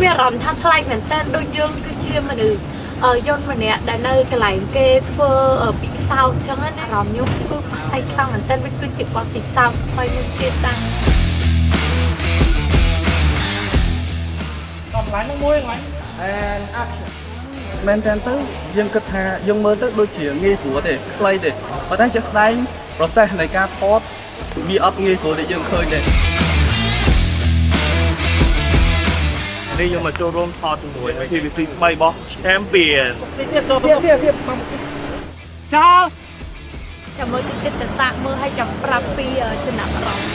វារំថាថ្លៃមែនតើដូចយើងគឺជាមនុស្សយន្តម្នាក់ដែលនៅកន្លែងគេធ្វើពិសោធន៍អញ្ចឹងណាអារម្មណ៍ខ្ញុំគឺផ្ទៃខ្លាំងមែនតើវាគឺជាបទពិសោធន៍ថ្មីមួយទៀតតាំងដល់ឡើងនឹងមួយឡើង and action មែនតើទៅយើងគិតថាយើងមើលទៅដូចជាងាយស្រួលទេខ្លីទេប៉ុន្តែជាក់ស្ដែង process នៃការថតវាអត់ងាយស្រួលដែលយើងឃើញទេនេះយើងមកចូលរួមថតជាមួយ PVC ថ្មីរបស់ Champion ទៀតចោលចាំមើលតិចៗទៅសាកមើលឲ្យចាំប្រាប់ពីចំណាប់អារម្មណ៍